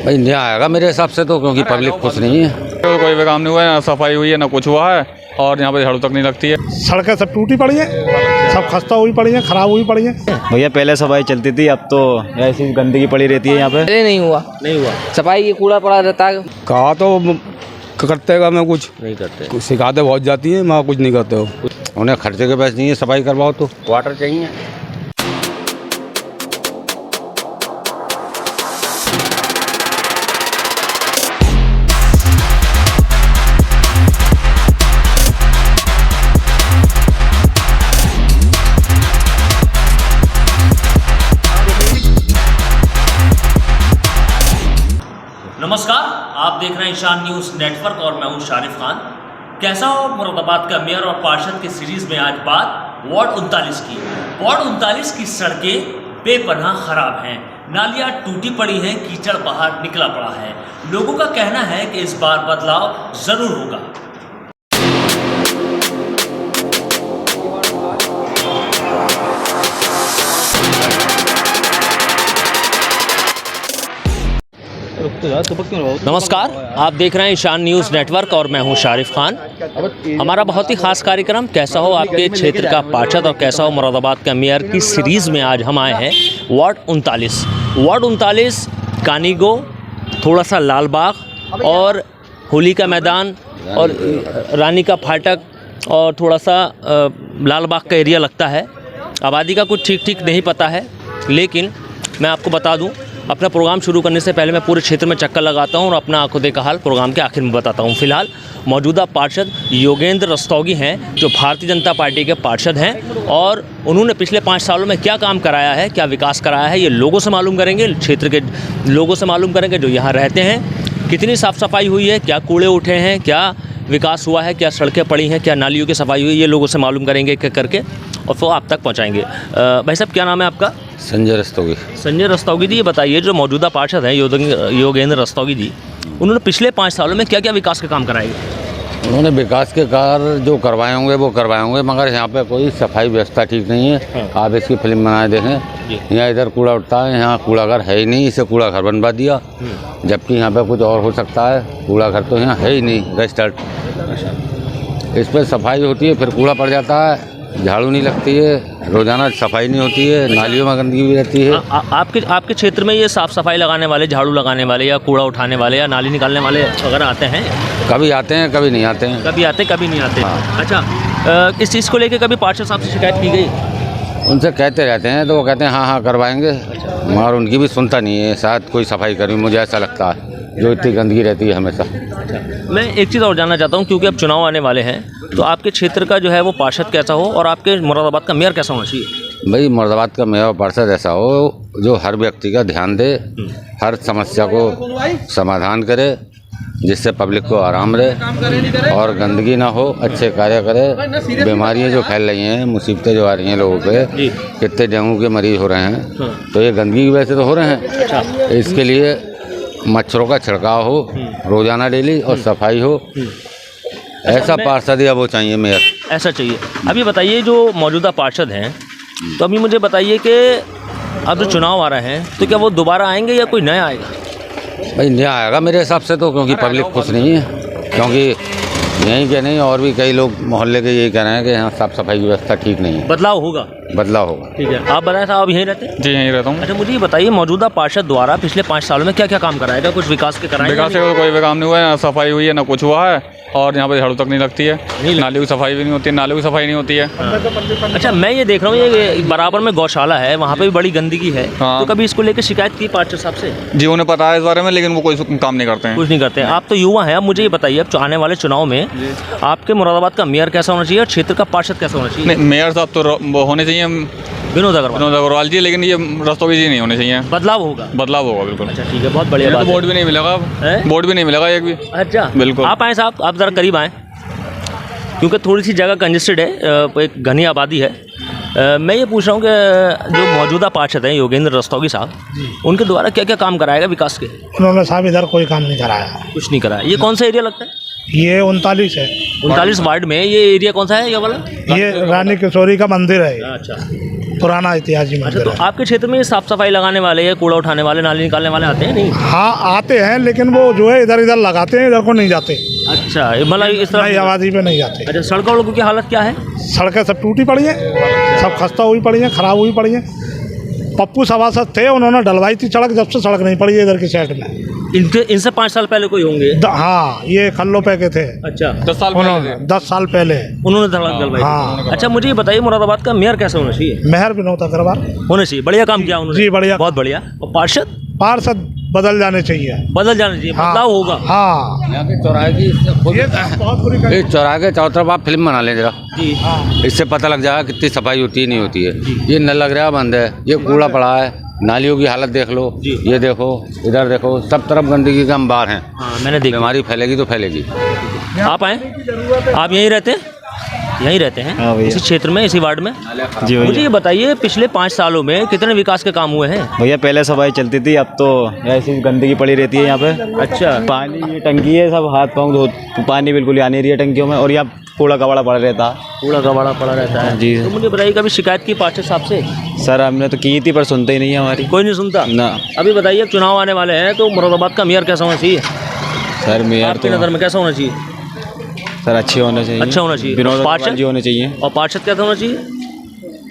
भाई नहीं आएगा मेरे हिसाब से तो, क्योंकि पब्लिक खुश नहीं है। कोई भी काम नहीं हुआ है, ना सफाई हुई है ना कुछ हुआ है, और यहाँ पे झाड़ू तक नहीं लगती है। सड़कें सब टूटी पड़ी हैं, सब खस्ता हुई पड़ी हैं, खराब हुई पड़ी हैं। भैया पहले सफाई चलती थी, अब तो ऐसी गंदगी पड़ी रहती है यहाँ पे। पहले नहीं हुआ सफाई, ये कूड़ा पड़ा रहता है। कहा तो करते का मैं कुछ नहीं करते, शिकायतें बहुत जाती हैं, मैं कुछ नहीं करते हो। उन्हें खर्चे के पैसे नहीं है, सफाई करवाओ तो वाटर चाहिए। नमस्कार, आप देख रहे हैं ईशान न्यूज़ नेटवर्क और मैं हूं शारिफ खान। कैसा हो मुरादाबाद का मेयर और पार्षद की सीरीज में आज बात वार्ड 39 की। वार्ड 39 की सड़कें बेपनाह खराब हैं, नालियां टूटी पड़ी हैं, कीचड़ बाहर निकला पड़ा है। लोगों का कहना है कि इस बार बदलाव जरूर होगा। नमस्कार, आप देख रहे हैं ईशान न्यूज़ नेटवर्क और मैं हूं शारिफ खान। हमारा बहुत ही खास कार्यक्रम कैसा हो आपके क्षेत्र का पार्षद और कैसा हो मुरादाबाद का मेयर की सीरीज़ में आज हम आए हैं वार्ड 39। वार्ड 39 कानीगो, थोड़ा सा लाल बाग और होली का मैदान और रानी का फाटक और थोड़ा सा लाल बाग का एरिया लगता है। आबादी का कुछ ठीक नहीं पता है, लेकिन मैं आपको बता दूं, अपना प्रोग्राम शुरू करने से पहले मैं पूरे क्षेत्र में चक्कर लगाता हूं और अपना आंखों देखा हाल प्रोग्राम के आखिर में बताता हूं। फिलहाल मौजूदा पार्षद योगेंद्र रस्तोगी हैं, जो भारतीय जनता पार्टी के पार्षद हैं, और उन्होंने पिछले 5 सालों में क्या काम कराया है, क्या विकास कराया है, ये लोगों से मालूम करेंगे, क्षेत्र के लोगों से मालूम करेंगे जो यहाँ रहते हैं। कितनी साफ़ सफाई हुई है, क्या कूड़े उठे हैं, क्या विकास हुआ है, क्या सड़कें पड़ी हैं, क्या नालियों की सफाई हुई है, ये लोगों से मालूम करेंगे एक करके और फिर आप तक पहुँचाएँगे। भाई साहब, क्या नाम है आपका? संजय रस्तोगी। संजय रस्तोगी जी, ये बताइए, जो मौजूदा पार्षद हैं योगेंद्र रस्तोगी जी, उन्होंने पिछले 5 सालों में क्या क्या विकास के काम कराए? उन्होंने विकास के कार्य जो करवाए होंगे वो करवाए होंगे, मगर यहाँ पे कोई सफाई व्यवस्था ठीक नहीं है। आप इसकी फिल्म बनाए देखें, यहाँ इधर कूड़ा उठता है, यहाँ कूड़ा घर है ही नहीं, इसे कूड़ा घर बनवा दिया, जबकि यहाँ पे कुछ और हो सकता है। कूड़ा घर तो यहाँ है ही नहीं, रजिस्टर्ड। इस पर सफाई होती है, फिर कूड़ा पड़ जाता है, झाड़ू नहीं लगती है, रोजाना सफाई नहीं होती है, नालियों में गंदगी भी रहती है। आपके क्षेत्र में ये साफ़ सफाई लगाने वाले, झाड़ू लगाने वाले या कूड़ा उठाने वाले या नाली निकालने वाले वगैरह आते हैं? कभी आते हैं, कभी नहीं आते हैं। कभी आते, कभी नहीं आते। हाँ। अच्छा, इस चीज़ को लेकर कभी पार्षद साहब से शिकायत की गई? उनसे कहते रहते हैं तो वो कहते हैं हाँ करवाएंगे, मगर उनकी भी सुनता नहीं है। शायद कोई सफाई करी, मुझे ऐसा लगता है, जो इतनी गंदगी रहती है हमेशा। मैं एक चीज़ और जानना चाहता हूँ, क्योंकि अब चुनाव आने वाले हैं, तो आपके क्षेत्र का जो है वो पार्षद कैसा हो और आपके मुरादाबाद का मेयर कैसा होना चाहिए? भाई मुरादाबाद का मेयर पार्षद ऐसा हो जो हर व्यक्ति का ध्यान दे, हर समस्या को समाधान करे, जिससे पब्लिक को आराम रहे और गंदगी ना हो, अच्छे कार्य करे। बीमारियां जो फैल रही हैं, मुसीबतें जो आ रही हैं लोगों पे, कितने डेंगू के मरीज हो रहे हैं, तो ये गंदगी की वजह से तो हो रहे हैं। इसके लिए मच्छरों का छिड़काव हो रोजाना डेली और सफाई हो, ऐसा पार्षद या वो चाहिए मेयर, ऐसा चाहिए। अभी बताइए, जो मौजूदा पार्षद हैं, तो अभी मुझे बताइए कि अब जो चुनाव आ रहे हैं, तो क्या वो दोबारा आएंगे या कोई नया आएगा? भाई नहीं आएगा मेरे हिसाब से तो, क्योंकि पब्लिक खुश नहीं है। क्योंकि यहीं के नहीं और भी कई लोग मोहल्ले के यही कह रहे हैं कि यहाँ साफ सफाई की व्यवस्था ठीक नहीं है। बदलाव होगा? बदलाव होगा। ठीक है। आप बताएं साहब, यहीं रहते हैं? जी यहीं रहता हूँ। अच्छा, मुझे ये बताइए, मौजूदा पार्षद द्वारा पिछले 5 सालों में क्या क्या काम कराएगा? कुछ विकास के कराएगा? विकास का कोई भी काम नहीं हुआ है, ना सफाई हुई है ना कुछ हुआ है, और यहाँ पे झाड़ू तक नहीं लगती है, नालियों की सफाई भी नहीं होती है, नालियों की सफाई नहीं होती है। अच्छा, मैं ये देख रहा हूँ, ये बराबर में गौशाला है, वहाँ पे भी बड़ी गंदगी है। हाँ। तो कभी इसको लेकर शिकायत की पार्षद साहब से? जी उन्हें पता है इस बारे में, लेकिन वो कोई काम नहीं करते हैं। कुछ नहीं करते हैं। आप तो युवा हैं, अब मुझे ये बताइए, अब आने वाले चुनाव में आपके मुरादाबाद का मेयर कैसा होना चाहिए और क्षेत्र का पार्षद कैसा होना चाहिए? नहीं, मेयर साहब तो वो होने चाहिए विनोद अग्रवाल जी, लेकिन ये रस्तोगी जी नहीं होने चाहिए। बदलाव होगा? बदलाव होगा बिल्कुल। अच्छा ठीक है, बहुत बढ़िया बात है। बोर्ड भी नहीं मिलेगा, बोर्ड भी नहीं मिलेगा एक भी। अच्छा बिल्कुल। आप आए साहब, आप ज़रा करीब आएँ, क्योंकि थोड़ी सी जगह कंजेस्टेड है, एक घनी आबादी है। मैं ये पूछ रहा हूँ कि जो मौजूदा पार्षद हैं योगेंद्र रस्तोगी साहब, उनके द्वारा क्या क्या काम कराएगा विकास के? उन्होंने साहब इधर कोई काम नहीं कराया। कुछ नहीं कराया। ये कौन सा एरिया लगता है? ये 39 है। 39 वार्ड में ये एरिया कौन सा है ये वाला? ये रानी किशोरी का मंदिर है, अच्छा पुराना ऐतिहासिक अच्छा। मंदिर तो है। आपके क्षेत्र में साफ सफाई लगाने वाले या कूड़ा उठाने वाले, नाली निकालने वाले आते हैं नहीं? हाँ आते हैं, लेकिन वो जो है इधर इधर लगाते हैं, इधर को नहीं जाते। अच्छा, मतलब इस नई तरह। आबादी पे नहीं जाते। अच्छा, सड़कों वड़कों की हालत क्या है? सड़कें सब टूटी पड़ी हैं, सब खस्ता हुई पड़ी हैं, खराब हुई पड़ी हैं। पप्पू सभासद थे, उन्होंने डलवाई थी सड़क, जब से सड़क नहीं पड़ी है इधर की साइड में। इनसे 5 साल पहले कोई होंगे? हाँ, ये खल्लो पे के थे। अच्छा, 10 साल उन्होंने 10 साल पहले उन्होंने धड़क डलवाई। हाँ। अच्छा, मुझे ये बताइए मुरादाबाद का मेयर कैसा होना चाहिए? मेहर विनोद अग्रवाल होना चाहिए, बढ़िया काम किया उन्होंने। जी, बढ़िया। बहुत बढ़िया। और पार्षद बदल जाने चाहिए। बदल जाना चाहिए, हाँ, बदलाव होगा। हाँ, यहाँ के चौराहे की बहुत बुरी इस चौराहे के चारों तरफ आप फिल्म बना लें जरा, जी। इससे पता लग जाएगा कितनी सफाई होती है नहीं होती है। ये नल लग रहा है बंद है, ये कूड़ा पड़ा है, नालियों की हालत देख लो, ये देखो, इधर देखो, सब तरफ गंदगी के अंबार हैं। हाँ, मैंने देखा। बीमारी फैलेगी तो फैलेगी। आप आए, आप यहीं रहते हैं? यहीं रहते हैं? हाँ भैया। इसी क्षेत्र में, इसी वार्ड में? जी मुझे भैया। ये बताइए पिछले 5 सालों में कितने विकास के काम हुए हैं? भैया पहले सफाई चलती थी, अब तो ऐसी गंदगी पड़ी रहती है यहाँ पे। अच्छा। पानी ये टंकी है, सब हाथ पाँव धो, पानी बिल्कुल ही आ नहीं रही है टंकियों में, और यहाँ कूड़ा कबाड़ा पड़ा रहता है। कूड़ा कबाड़ा पड़ा रहता है जी। तो मुझे बताइए कभी शिकायत की पार्षद साहब से? सर हमने तो की थी पर सुनते ही नहीं है हमारी। कोई नहीं सुनता ना अभी बताइए, चुनाव आने वाले हैं तो मुरादाबाद का मेयर कैसा होना चाहिए सर, मेयर आपकी तो नज़र में? कैसा होना चाहिए? सर अच्छे होना चाहिए। अच्छा होना चाहिए। विनोद पार्षद? अग्रवाल जी होने चाहिए। और पार्षद कैसा होना चाहिए?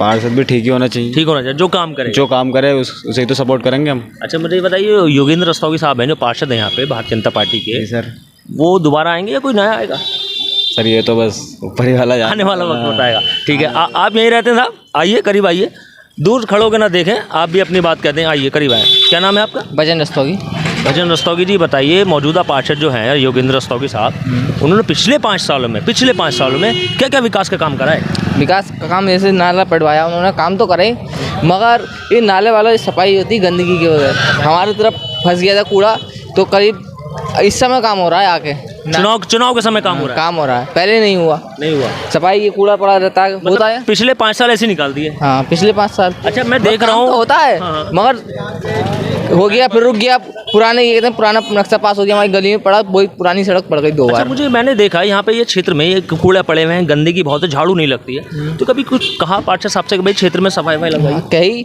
पार्षद भी ठीक ही होना चाहिए। ठीक होना चाहिए, जो काम करे। जो काम करे उसे ही तो सपोर्ट करेंगे हम। अच्छा, मुझे ये बताइए योगेंद्र रस्तोगी साहब हैं जो पार्षद हैं यहाँ पे भारतीय जनता पार्टी के, जी सर। वो दोबारा आएंगे या कोई नया आएगा? सर ये तो बस ऊपर ही वाला आने वाला वक्त बताएगा। ठीक है, आप यहीं रहते हैं साहब? आइए, करीब आइए, दूर खड़ो के ना देखें, आप भी अपनी बात कहते हैं। आइए करीब आए। क्या नाम है आपका? भजन रस्तोगी। भजन रस्तोगी जी, बताइए मौजूदा पार्षद जो हैं योगेंद्र रस्तोगी साहब, उन्होंने पिछले 5 सालों में क्या क्या विकास का काम करा है? विकास का काम जैसे नाला पटवाया उन्होंने, काम तो करे, मगर ये नाले वाला सफाई होती गंदगी की वजह से हमारी तरफ फंस गया था कूड़ा, तो करीब इस समय काम हो रहा है आके। चुनाव के समय काम हो रहा है? काम हो रहा है, पहले नहीं हुआ। सफाई ये कूड़ा पड़ा रहता है, होता है। पिछले 5 साल ऐसे निकाल दिए? हाँ, पिछले 5 साल। अच्छा, मैं देख रहा काम हूँ तो होता है, हाँ। मगर हो गया फिर रुक गया। पुराने ये कहते हैं पुराना नक्शा पास हो गया, हमारी गली में पड़ा, वही पुरानी सड़क पड़ गई 2 अच्छा, बार। मुझे मैंने देखा यहाँ पे ये क्षेत्र में ये कूड़े पड़े हुए हैं, गंदगी बहुत है, झाड़ू नहीं लगती है, तो कभी कुछ कहा पार्षद साहब से कि भाई क्षेत्र में सफाई लगवाई? कहीं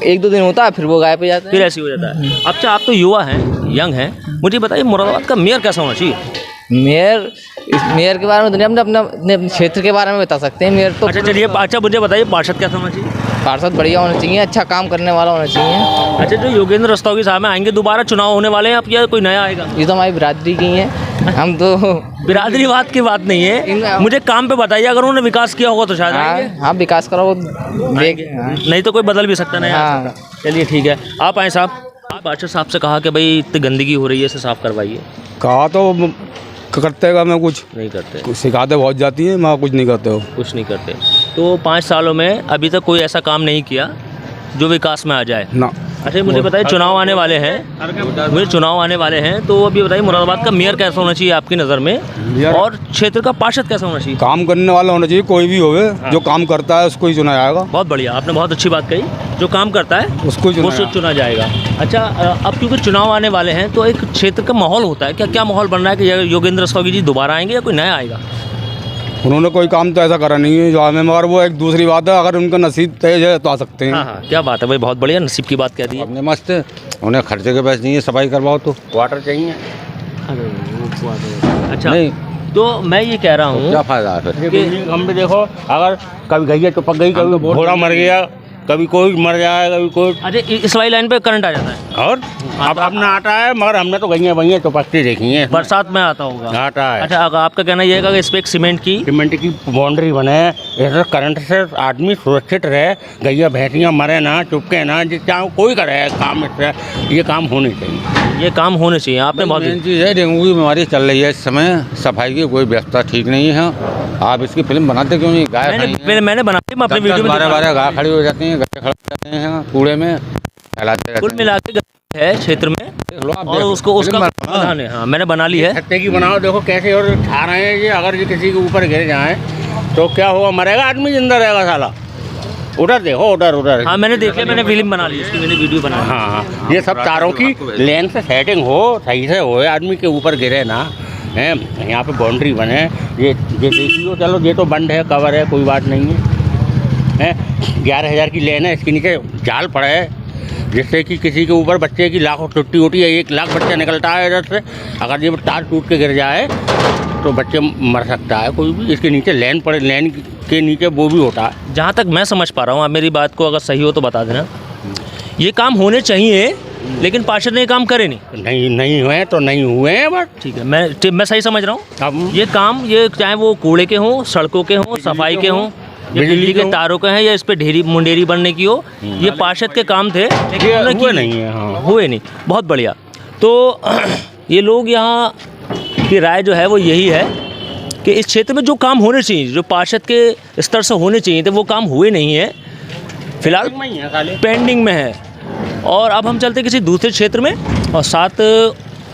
1-2 दिन होता है, फिर वो गायब हो जाता है। फिर ऐसे हो जाता है। अच्छा, आप तो युवा हैं, यंग हैं, मुझे बताइए मुरादाबाद का मेयर कैसा होना चाहिए? मेयर के बारे में तो नहीं, अपने क्षेत्र के बारे में बता सकते हैं। मेयर तो अच्छा चलिए, अच्छा मुझे बताइए पार्षद कैसा होना चाहिए? पार्षद बढ़िया होना चाहिए, अच्छा काम करने वाला होना चाहिए। अच्छा, जो योगेंद्र रस्तोगी साहब हैं, आएंगे दोबारा चुनाव होने वाले हैं, अब या कोई नया आएगा? ये तो हमारी बिरादरी की हैं, हम तो बिरादरीवाद की बात नहीं है, मुझे काम पे बताइए, अगर उन्होंने विकास किया होगा तो शायद आएंगे। हाँ, विकास करो वो देख। नहीं तो कोई बदल भी सकता नहीं। हाँ। चलिए ठीक है, आप आए साहब। आप पार्षद साहब से कहा कि भाई इतनी गंदगी हो रही है, इसे साफ करवाइए। कहा तो करते का मैं कुछ नहीं करते, शिकायतें बहुत जाती हैं, मैं कुछ नहीं करते हो। कुछ नहीं करते। तो 5 सालों में अभी तक कोई ऐसा काम नहीं किया जो विकास में आ जाए ना। अच्छा, मुझे बताइए चुनाव आने वाले हैं, तो अभी बताइए मुरादाबाद का मेयर कैसा होना चाहिए आपकी नज़र में, और क्षेत्र का पार्षद कैसा होना चाहिए? काम करने वाला होना चाहिए, कोई भी होवे, जो काम करता है उसको ही चुना जाएगा। बहुत बढ़िया, आपने बहुत अच्छी बात कही, जो काम करता है उसको चुना जाएगा। अच्छा, अब क्योंकि चुनाव आने वाले हैं तो एक क्षेत्र का माहौल होता है, क्या माहौल बन रहा है कि योगेंद्र रस्तोगी जी दोबारा आएंगे या कोई नया आएगा? उन्होंने कोई काम तो ऐसा करा नहीं है जो हमें, मगर वो एक दूसरी बात है, अगर उनका नसीब तेज है तो आ सकते हैं। हाँ, क्या बात है भाई, बहुत बढ़िया, नसीब की बात कह दी है। अपने मस्त है, उन्हें खर्चे के पैसे नहीं है, सफाई करवाओ तो वाटर चाहिए। अच्छा नहीं तो मैं ये कह रहा हूँ क्या फायदा है फिर? हम भी देखो, अगर कभी गैया तो पक गई, कभी घोड़ा मर गया, कभी कोई मर जाए, कभी कोई। अच्छा, इस वाली लाइन पे करंट आ जाता है और अब अपना आता है, मगर हमने तो गैया भैया तो पकती देखी है, बरसात में आता होगा। आता है। अच्छा, अगर आपका कहना ये है कि इस पे एक सीमेंट की बाउंड्री बने, ऐसे करंट से आदमी सुरक्षित रहे, गैया भैंसियाँ मरे ना, चुपके ना, चाहे कोई करे काम, इससे ये काम होनी चाहिए। ये काम होने चाहिए। आपने बहुत मेन चीज़ है, डेंगू की बीमारी चल रही है इस समय, सफाई की कोई व्यवस्था ठीक नहीं है। आप इसकी फिल्म बनाते क्यों नहीं? गाय मैंने बना दी, मैं अपनी वीडियो में 12 गाय खड़ी हो जाती हैं, गड्ढे खड़े हो जाते हैं कूड़े में, फैलाते रहते कुल हैं। मिला के है क्षेत्र में, देख लो आप, और देखो, उसका फिल्म बनाओ। समाधान है। हाँ, मैंने बना ली है। छत्ते की बनाओ, देखो कैसे और खा रहे हैं ये, अगर ये किसी के ऊपर गिर जाए तो क्या होगा? मरेगा आदमी, जिंदा रहेगा साला। उधर देखो, उधर। हाँ, मैंने देख लिया, मैंने फिल्म बना ली, इसकी मैंने वीडियो बना ली। हाँ, ये सब तारों की लेंथ से सेटिंग हो, सही से हो, आदमी के ऊपर गिरे ना, हैं, यहाँ पे बाउंड्री बने, ये देखिए, चलो ये तो बंद है, कवर है, कोई बात नहीं है, 11,000 की लेन है, इसके नीचे जाल पड़ा है, जिससे कि किसी के ऊपर बच्चे की लाख टूटी होती है, 1 लाख बच्चा निकलता है इधर से, अगर ये तार टूट के गिर जाए तो बच्चे मर सकता है कोई भी। इसके नीचे लेन पड़े, लेन के नीचे वो भी होता है। जहाँ तक मैं समझ पा रहा हूँ, आप मेरी बात को अगर सही हो तो बता देना, ये काम होने चाहिए लेकिन पार्षद ने ये काम करे नहीं हुए तो नहीं हुए हैं बस। ठीक है, मैं सही समझ रहा हूँ। अब ये काम, ये चाहे वो कूड़े के हों, सड़कों के हों, सफाई के हों, बिजली के तारों के हैं, या इस पे ढेरी मुंडेरी बनने की हो, ये पार्षद के काम थे, लेकिन हुए नहीं है। हाँ, हुए नहीं। बहुत बढ़िया। तो ये लोग यहाँ की राय जो है वो यही है कि इस क्षेत्र में जो काम होने चाहिए, जो पार्षद के स्तर से होने चाहिए थे, वो काम हुए नहीं है, फिलहाल पेंडिंग में है। और अब हम चलते किसी दूसरे क्षेत्र में और साथ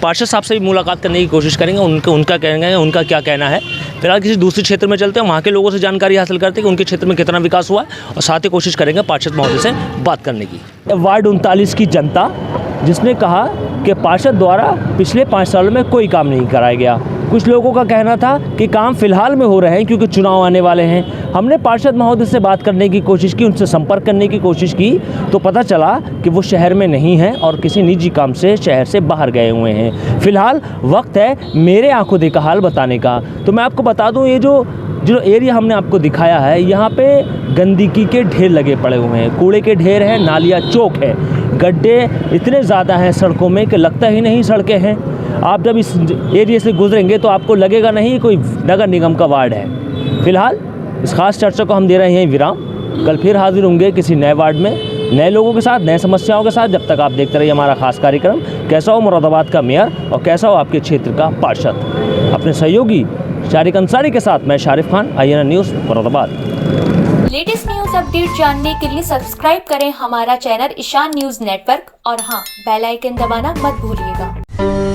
पार्षद साहब से भी मुलाकात करने की कोशिश करेंगे, उनका कहेंगे उनका क्या कहना है। फिलहाल किसी दूसरे क्षेत्र में चलते हैं, वहाँ के लोगों से जानकारी हासिल करते हैं कि उनके क्षेत्र में कितना विकास हुआ है, और साथ ही कोशिश करेंगे पार्षद महोदय से बात करने की। वार्ड 39 की जनता, जिसने कहा कि पार्षद द्वारा पिछले 5 सालों में कोई काम नहीं कराया गया। कुछ लोगों का कहना था कि काम फिलहाल में हो रहे हैं क्योंकि चुनाव आने वाले हैं। हमने पार्षद महोदय से बात करने की कोशिश की, उनसे संपर्क करने की कोशिश की, तो पता चला कि वो शहर में नहीं हैं और किसी निजी काम से शहर से बाहर गए हुए हैं। फिलहाल वक्त है मेरे आंखों देखा हाल बताने का। तो मैं आपको बता दूं, ये जो एरिया हमने आपको दिखाया है, यहाँ पे गंदगी के ढेर लगे पड़े हुए हैं, कूड़े के ढेर हैं, नालियाँ चौक है, गड्ढे इतने ज़्यादा हैं सड़कों में कि लगता ही नहीं सड़कें हैं। आप जब इस एरिया से गुजरेंगे तो आपको लगेगा नहीं कोई नगर निगम का वार्ड है। फिलहाल इस खास चर्चा को हम दे रहे हैं विराम। कल फिर हाजिर होंगे किसी नए वार्ड में, नए लोगों के साथ, नए समस्याओं के साथ। जब तक आप देखते रहिए हमारा खास कार्यक्रम कैसा हो मुरादाबाद का मेयर और कैसा हो आपके क्षेत्र का पार्षद। अपने सहयोगी शारिक अंसारी के साथ मैं Sharif Khan, IANN news Moradabad. Latest news update जानने के लिए सब्सक्राइब करें हमारा चैनल ईशान न्यूज नेटवर्क, और हाँ, बेल आइकन दबाना मत भूलिएगा।